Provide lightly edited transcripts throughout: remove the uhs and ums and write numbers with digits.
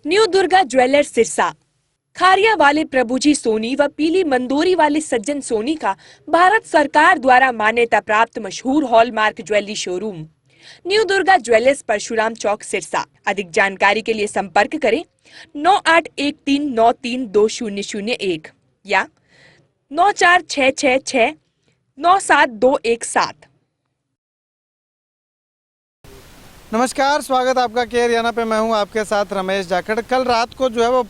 New Durga jewellers Sirsa. Khariya वाले प्रभुजी सोनी व पीली मंदोरी वाले सज्जन सोनी का भारत सरकार द्वारा मान्यता प्राप्त मशहूर hallmark jewellery showroom new Durga jewellers Parshuram Chowk Sirsa. अधिक जानकारी के लिए संपर्क करें 9813932001 या 9466697217। नमस्कार, स्वागत आपका के हरियाणा पे। मैं हूं आपके साथ रमेश जाखड़। कल रात को जो है वो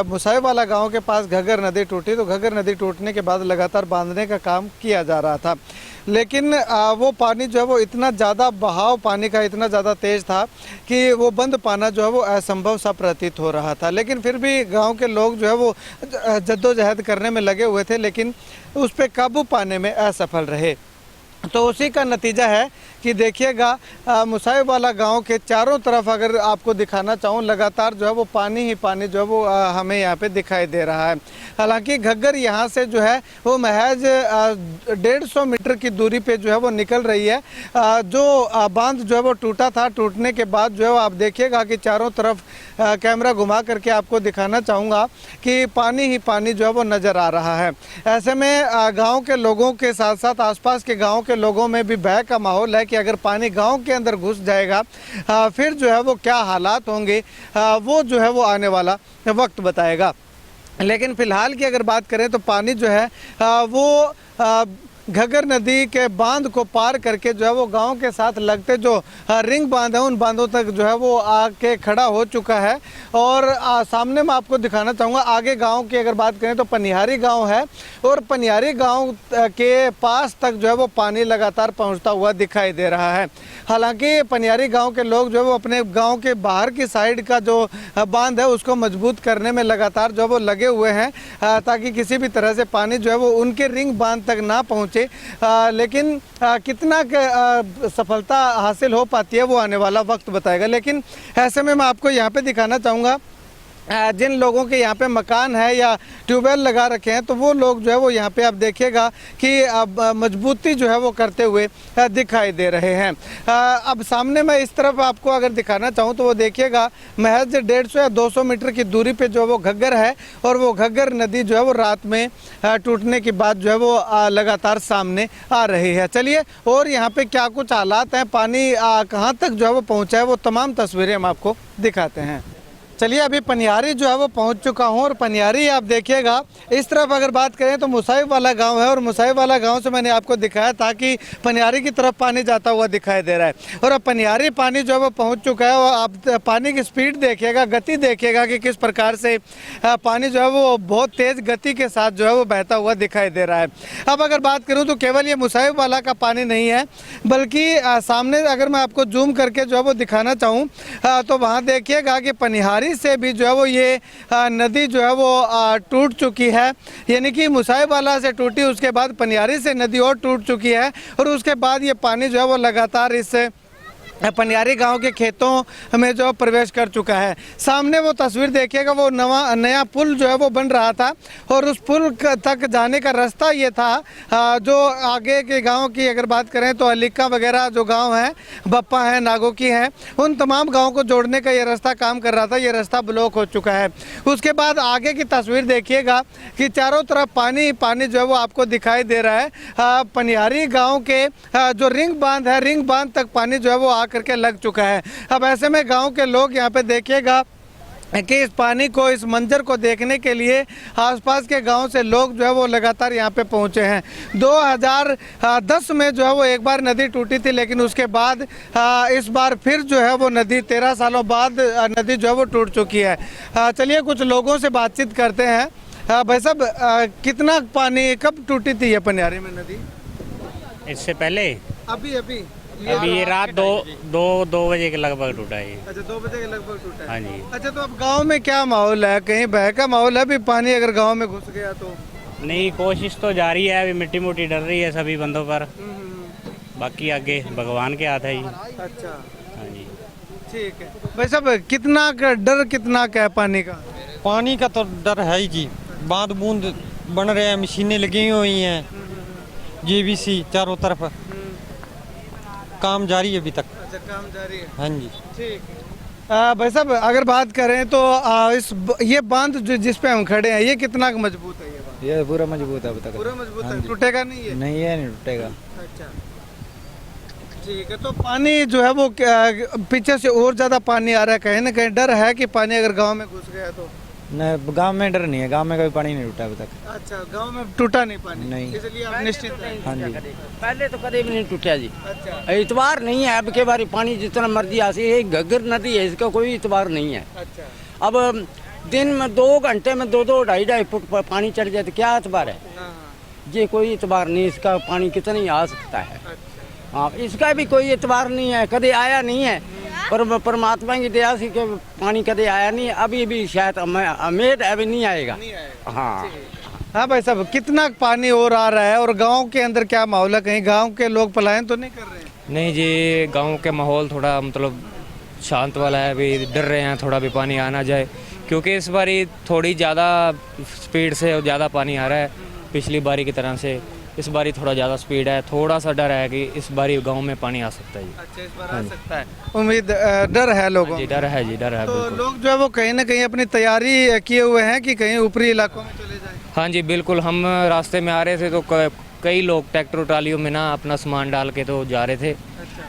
मुसाहिब वाला गांव के पास घग्गर नदी टूटी। तो घग्गर नदी टूटने के बाद लगातार बांधने का काम किया जा रहा था, लेकिन वो पानी जो है वो इतना ज़्यादा बहाव पानी का इतना ज़्यादा तेज़ था कि वो बंद पाना जो है वो असंभव सा प्रतीत हो रहा था। लेकिन फिर भी गाँव के लोग जो है वो जद्दोजहद करने में लगे हुए थे, लेकिन उस पर काबू पाने में असफल रहे। तो उसी का नतीजा है कि देखिएगा मुसाहिब वाला गांव के चारों तरफ अगर आपको दिखाना चाहूँ, लगातार जो है वो पानी ही पानी जो है वो हमें यहाँ पे दिखाई दे रहा है। हालांकि घग्गर यहाँ से जो है वो महज 150 मीटर की दूरी पे जो है वो निकल रही है। जो बांध जो है वो टूटा था, टूटने के बाद जो है आप देखिएगा कि चारों तरफ कैमरा घुमा करके आपको दिखाना चाहूँगा कि पानी ही पानी जो है वो नज़र आ रहा है। ऐसे में गाँव के लोगों के साथ साथ आसपास के गाँव के लोगों में भी भय का माहौल है कि अगर पानी गांव के अंदर घुस जाएगा फिर जो है वो क्या हालात होंगे, वो जो है वो आने वाला वक्त बताएगा। लेकिन फ़िलहाल की अगर बात करें तो पानी जो है वो घग्गर नदी के बांध को पार करके जो है वो गांव के साथ लगते जो रिंग बांध है उन बांधों तक जो है वो आके खड़ा हो चुका है। और सामने मैं आपको दिखाना चाहूँगा, आगे गांव की अगर बात करें तो पनिहारी गांव है और पनिहारी गांव के पास तक जो है वो पानी लगातार पहुंचता हुआ दिखाई दे रहा है। हालांकि पनिहारी गांव के लोग जो है वो अपने गांव के बाहर की साइड का जो बांध है उसको मजबूत करने में लगातार जो है वो लगे हुए हैं, ताकि किसी भी तरह से पानी जो है वो उनके रिंग बांध तक ना पहुँचे। लेकिन कितना सफलता हासिल हो पाती है वो आने वाला वक्त बताएगा। लेकिन ऐसे में मैं आपको यहाँ पे दिखाना चाहूँगा जिन लोगों के यहाँ पे मकान है या ट्यूबवेल लगा रखे हैं, तो वो लोग जो है वो यहाँ पे आप देखिएगा कि अब मजबूती जो है वो करते हुए दिखाई दे रहे हैं। अब सामने मैं इस तरफ आपको अगर दिखाना चाहूँ तो वो देखिएगा महज 150 या 200 मीटर की दूरी पे जो वो घग्गर है और वो घग्गर नदी जो है वो रात में टूटने की बात जो है वो लगातार सामने आ रही है। चलिए, और यहाँ पे क्या कुछ हालात हैं, पानी कहाँ तक जो है वो पहुँचा है, वो तमाम तस्वीरें हम आपको दिखाते हैं। चलिए, अभी पनिहारी जो है वो पहुंच चुका हूं और पनिहारी आप देखिएगा इस तरफ अगर बात करें तो मुसाहिब वाला गांव है और मुसाहिब वाला गांव से मैंने आपको दिखाया था कि पनिहारी की तरफ पानी जाता हुआ दिखाई दे रहा है। और अब पनिहारी पानी जो है वो पहुंच चुका है और आप पानी की स्पीड देखिएगा, गति देखिएगा कि किस प्रकार से पानी जो है वो बहुत तेज़ गति के साथ जो है वो बहता हुआ दिखाई दे रहा है। अब अगर बात करूँ तो केवल ये मुसाहिब वाला का पानी नहीं है, बल्कि सामने अगर मैं आपको जूम करके जो है वो दिखाना चाहूँ तो वहाँ देखिएगा कि पनिहारी से भी जो है वो ये नदी जो है वो टूट चुकी है। यानी कि मुसाहिब वाला से टूटी, उसके बाद पनिहारी से नदी और टूट चुकी है और उसके बाद ये पानी जो है वो लगातार इस पनिहारी गांव के खेतों में जो प्रवेश कर चुका है। सामने वो तस्वीर देखिएगा, वो नया पुल जो है वो बन रहा था और उस पुल तक जाने का रास्ता ये था। जो आगे के गांव की अगर बात करें तो अलीका वगैरह जो गांव हैं, बप्पा हैं, नागो की हैं, उन तमाम गाँव को जोड़ने का ये रास्ता काम कर रहा था। ये रास्ता ब्लॉक हो चुका है। उसके बाद आगे की तस्वीर देखिएगा कि चारों तरफ पानी पानी जो है वो आपको दिखाई दे रहा है। पनिहारी गाँव के जो रिंग बांध है, रिंग बांध तक पानी जो है वो करके लग चुका है। अब ऐसे में गांव के लोग यहाँ पे देखिएगा कि इस पानी को, इस मंजर को देखने के लिए आसपास के गांव से लोग जो है वो लगातार यहाँ पे पहुँचे हैं। 2010 में जो है वो एक बार नदी टूटी थी, लेकिन उसके बाद इस बार फिर जो है वो नदी 13 सालों बाद नदी जो है वो टूट चुकी है। चलिए, कुछ लोगों से बातचीत करते हैं। भाई साहब, कितना पानी कब टूटी थी ये पनिहारी में नदी? इससे पहले अभी ये रात दो बजे के लगभग टूटा है। अच्छा, 2 बजे के लगभग टूटा है। हाँ जी। अच्छा, तो अब गांव में क्या माहौल है? कहीं भय का माहौल है? भी पानी अगर गांव में घुस गया तो? नहीं, कोशिश तो जारी है। अभी मिट्टी मुट्टी डल रही है सभी बंदों पर। बाकी आगे भगवान के हाथ है जी। अच्छा, हाँ जी, ठीक है। भाई साहब, कितना का डर कितना का है पानी का? पानी का तो डर है ही जी। बांध बूंद बन रहे हैं, मशीनें लगी हुई हैं, JVC चारों तरफ काम जारी है अभी तक। अच्छा, काम जारी है। हाँ जी, ठीक है। भाई साहब अगर बात करें तो ये बांध जिस पे हम खड़े हैं ये कितना मजबूत है? ये बांध ये पूरा मजबूत है अभी तक। पूरा मजबूत है, टूटेगा नहीं है? नहीं है, नहीं टूटेगा। अच्छा ठीक है। तो पानी जो है वो पीछे से और ज्यादा पानी आ रहा है, कहीं ना कहीं डर है कि पानी अगर गांव में घुस गया तो? नहीं, गांव में डर नहीं है, गांव में कभी पानी नहीं टूटा अभी तक। अच्छा, गांव में टूटा नहीं पानी? नहीं। इसलिए आप निश्चित हैं? हाँ जी। पहले तो कभी भी नहीं टूटा जी। अच्छा इतबार नहीं है, अब के बार पानी जितना मर्जी आसी, ये घग्गर नदी है, इसका कोई इतबार नहीं है। अच्छा। अब दिन में 2 घंटे में 2-2 ढाई फुट पर पानी चढ़ जाए तो क्या इतबार है? हाँ, ये कोई इतबार नहीं, इसका पानी कितना ही आ सकता है। अच्छा। हाँ, इसका भी कोई इतबार नहीं है, कभी आया नहीं है। पर परमात्मा की दया से कि पानी कभी आया नहीं, अभी भी शायद उम्मीद अभी नहीं आएगा। नहीं आएगा। हाँ हाँ भाई साहब, कितना पानी और आ रहा है और गांव के अंदर क्या माहौल है? कहीं गांव के लोग पलायन तो नहीं कर रहे हैं? नहीं जी, गांव के माहौल थोड़ा मतलब शांत वाला है, अभी डर रहे हैं थोड़ा भी पानी आ ना जाए, क्योंकि इस बारी थोड़ी ज़्यादा स्पीड से ज़्यादा पानी आ रहा है पिछली बारी की तरह से। इस बारी थोड़ा ज़्यादा स्पीड है, थोड़ा सा डर है कि इस बारी गांव में पानी आ सकता है जी। अच्छा, इस बार आ सकता है, उम्मीद डर है लोगों जी, में? डर है जी, डर है तो बिल्कुल। लोग जो है वो कहीं ना कहीं अपनी तैयारी किए हुए हैं कि कहीं ऊपरी इलाकों में चले जाएं? हाँ जी बिल्कुल, हम रास्ते में आ रहे थे तो कई लोग ट्रैक्टर ट्रालियों में ना अपना सामान डाल के तो जा रहे थे,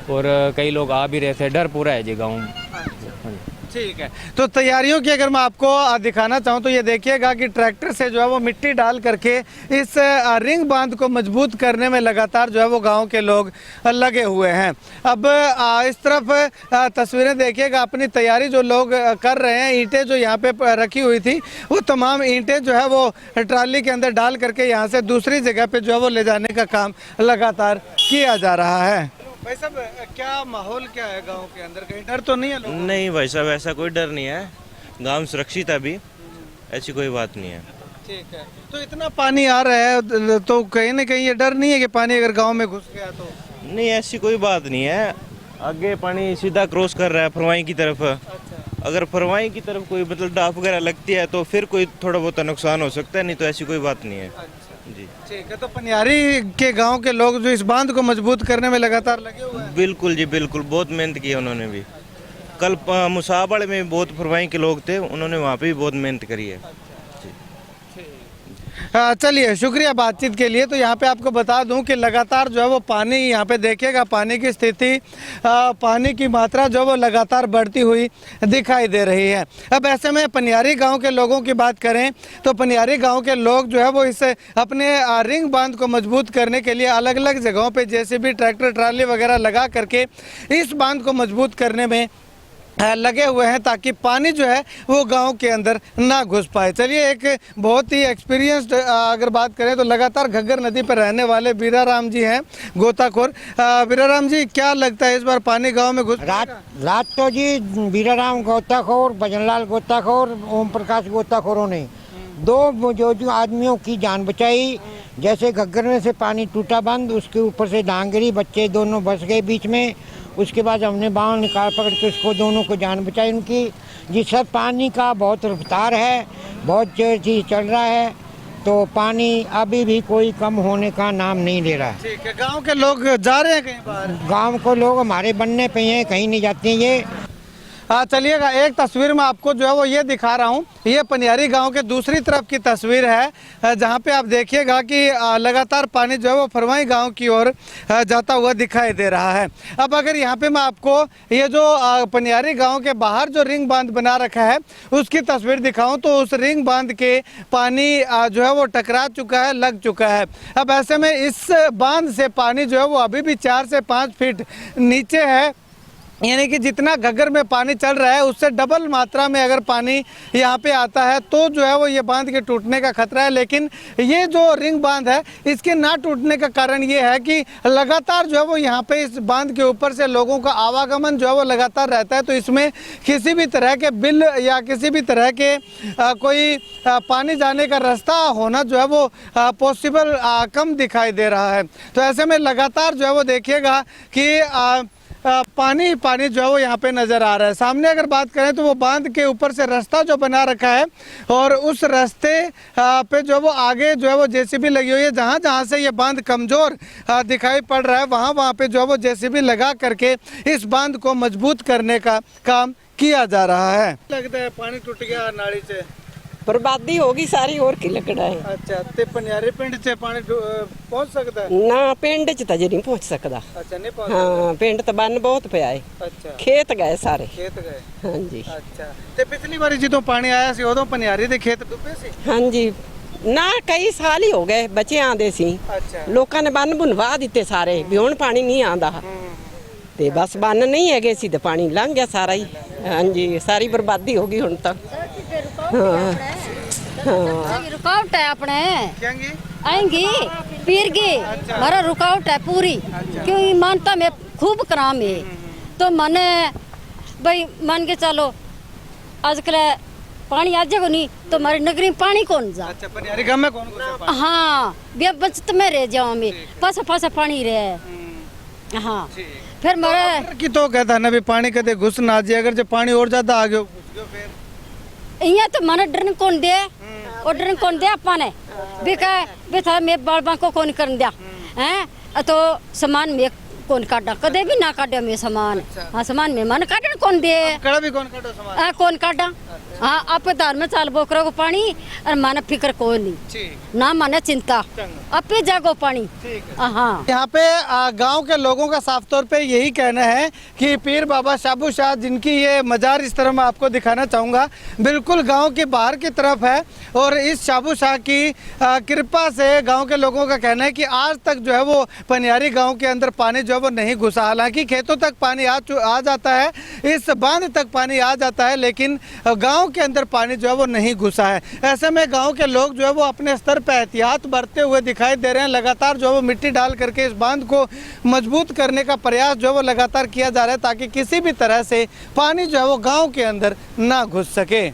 और कई लोग आ भी रहे थे। डर पूरा है जी गाँव में। हाँ जी। ठीक है। तो तैयारियों की अगर मैं आपको दिखाना चाहूँ तो ये देखिएगा कि ट्रैक्टर से जो है वो मिट्टी डाल करके इस रिंग बांध को मजबूत करने में लगातार जो है वो गांव के लोग लगे हुए हैं। अब इस तरफ तस्वीरें देखिएगा, अपनी तैयारी जो लोग कर रहे हैं, ईंटें जो यहाँ पे रखी हुई थी वो तमाम ईंटें जो है वो ट्राली के अंदर डाल करके यहाँ से दूसरी जगह पे जो है वो ले जाने का काम लगातार किया जा रहा है। भाई साहब, क्या माहौल क्या है गांव के अंदर? कहीं डर तो नहीं है लोगों को? नहीं भाई साहब, ऐसा कोई डर नहीं है, गांव सुरक्षित है अभी, ऐसी कोई बात नहीं है। ठीक है। तो इतना पानी आ रहा है तो कहीं ना कहीं ये डर नहीं है कि पानी अगर गांव में घुस गया तो? नहीं, ऐसी कोई बात नहीं है, आगे पानी सीधा क्रॉस कर रहा है फरवाई की तरफ। अगर फरवाई की तरफ कोई मतलब डाफ वगैरह लगती है तो फिर कोई थोड़ा बहुत नुकसान हो सकता है, नहीं तो ऐसी कोई बात नहीं है जी। ठीक है। तो पनियारी के गांव के लोग जो इस बांध को मजबूत करने में लगातार लगे हुए हैं? बिल्कुल जी बिल्कुल, बहुत मेहनत की है उन्होंने भी। कल मुसाबड़ में बहुत फरवाई के लोग थे, उन्होंने वहाँ पे भी बहुत मेहनत करी है। चलिए, शुक्रिया बातचीत के लिए। तो यहाँ पे आपको बता दूं कि लगातार जो है वो पानी, यहाँ पे देखिएगा पानी की स्थिति, पानी की मात्रा जो है वो लगातार बढ़ती हुई दिखाई दे रही है। अब ऐसे में पनियारी गांव के लोगों की बात करें तो पनियारी गांव के लोग जो है वो इस अपने रिंग बांध को मजबूत करने के लिए अलग अलग जगहों पे जेसीबी, ट्रैक्टर ट्राली वगैरह लगा करके इस बांध को मजबूत करने में लगे हुए हैं ताकि पानी जो है वो गांव के अंदर ना घुस पाए। चलिए, एक बहुत ही एक्सपीरियंस्ड अगर बात करें तो लगातार घग्गर नदी पर रहने वाले बीराराम जी हैं, गोताखोर। बीराराम जी, क्या लगता है इस बार पानी गांव में घुस पाएगा? रात तो जी बीराराम गोताखोर, भजनलाल गोताखोर, ओम प्रकाश गोताखोरों ने 2 जो आदमियों की जान बचाई। जैसे घग्गर में से पानी टूटा बंद, उसके ऊपर से डांगरी, बच्चे दोनों बस गए बीच में। उसके बाद हमने बाँव निकाल पकड़ के उसको दोनों को जान बचाई उनकी। जिस सब पानी का बहुत रफ्तार है, बहुत तेज चल रहा है, तो पानी अभी भी कोई कम होने का नाम नहीं ले रहा है। ठीक है। गांव के लोग जा रहे हैं कहीं बाहर? गांव को लोग हमारे बनने पे हैं, कहीं नहीं जाते हैं ये। चलिएगा, एक तस्वीर में आपको जो है वो ये दिखा रहा हूँ, ये पनियारी गांव के दूसरी तरफ की तस्वीर है, जहाँ पे आप देखिएगा कि लगातार पानी जो है वो फरवाई गांव की ओर जाता हुआ दिखाई दे रहा है। अब अगर यहाँ पे मैं आपको ये जो पनियारी गांव के बाहर जो रिंग बांध बना रखा है उसकी तस्वीर दिखाऊं तो उस रिंग बांध के पानी जो है वो टकरा चुका है, लग चुका है। अब ऐसे में इस बांध से पानी जो है वो अभी भी 4 से 5 फीट नीचे है, यानी कि जितना घग्गर में पानी चल रहा है उससे डबल मात्रा में अगर पानी यहाँ पे आता है तो जो है वो ये बांध के टूटने का खतरा है। लेकिन ये जो रिंग बांध है इसके ना टूटने का कारण ये है कि लगातार जो है वो यहाँ पे इस बांध के ऊपर से लोगों का आवागमन जो है वो लगातार रहता है, तो इसमें किसी भी तरह के बिल या किसी भी तरह के कोई पानी जाने का रास्ता होना जो है वो पॉसिबल कम दिखाई दे रहा है। तो ऐसे में लगातार जो है वो देखिएगा कि पानी पानी जो है वो यहाँ पे नज़र आ रहा है। सामने अगर बात करें तो वो बांध के ऊपर से रास्ता जो बना रखा है और उस रास्ते पे जो वो आगे जो है वो जेसीबी लगी हुई है। जहाँ जहाँ से ये बांध कमज़ोर दिखाई पड़ रहा है वहाँ वहाँ पे जो है वो जेसीबी लगा करके इस बांध को मजबूत करने का काम किया जा रहा है। लगता है पानी टूट गया नाली से, बर्बादी होगी सारी, और की लगना है। अच्छा ते पनियारी पिंड से पानी पहुंच सकता है? ना पिंड च तजे नहीं पहुंच सकता। अच्छा नहीं पहुंच हाँ पिंड तो बन बहुत पिया है। अच्छा खेत गए सारे। खेत गए। हाँ जी। अच्छा ते पिछली बारी जो पानी आया सी उदों पनियारी दे खेत डुबे सी? हाँ जी ना कई साल ही हो गए बचे आंदे सी। अच्छा लोगों ने बन बुनवा दिते सारे भी हुण पानी नहीं आंदा ते बस बन नहीं है सी तो पानी लंघ गया सारा ही। हाँ जी सारी बर्बादी होगी हुण तक। हाँ रुकावट है अपने क्यांगी आएंगी पीरगी हमारा रुकावट है पूरी क्योंकि मानता में खूब कराम है तो मने भाई मान के चलो आजकल पानी आ जाएगा नहीं तो हमारी नगरी में पानी कौन जा। अच्छा पनियारी गांव में कौन घुसा पानी? हाँ बे बचत में रह जाओ मैं पासा पासा पानी रहे। हाँ फिर मेरे की तो कहता है ना भी पानी कदे घुस ना जाए, अगर जो पानी और ज्यादा आ गयो घुस गयो फिर यहाँ तो मन डरन कौन दे और डरन कौन दे अपने भी कह भी था मैं बाल बांको कौन कर दिया हैं तो सामान में कौन काटा कदे भी ना काटे मैं सामान। हाँ सामान में मन काटन कौन दे कड़ा भी कौन काटो सामान? कौन काटा। हाँ आप दार में चाल बोकरा को पानी और मन फिक्र को नहीं ना मन चिंता आप जागो पानी। हाँ यहाँ पे गांव के लोगों का साफ तौर पे यही कहना है कि पीर बाबा शाबू शाह जिनकी ये मजार इस तरह मैं आपको दिखाना चाहूँगा बिल्कुल गांव के बाहर की तरफ है और इस शाबू शाह की कृपा से गांव के लोगों का कहना है कि आज तक जो है वो पनियारी गांव के अंदर पानी जो है वो नहीं घुसा। हालांकि खेतों तक पानी आ जाता है, इस बांध तक पानी आ जाता है, लेकिन गाँव के अंदर पानी जो है वो नहीं घुसा है। ऐसे में गाँव के लोग जो है वो अपने स्तर पर एहतियात बरतते हुए दिखाई दे रहे हैं। लगातार जो है वो मिट्टी डाल करके इस बांध को मजबूत करने का प्रयास जो है वो लगातार किया जा रहा है ताकि किसी भी तरह से पानी जो है वो गांव के अंदर ना घुस सके।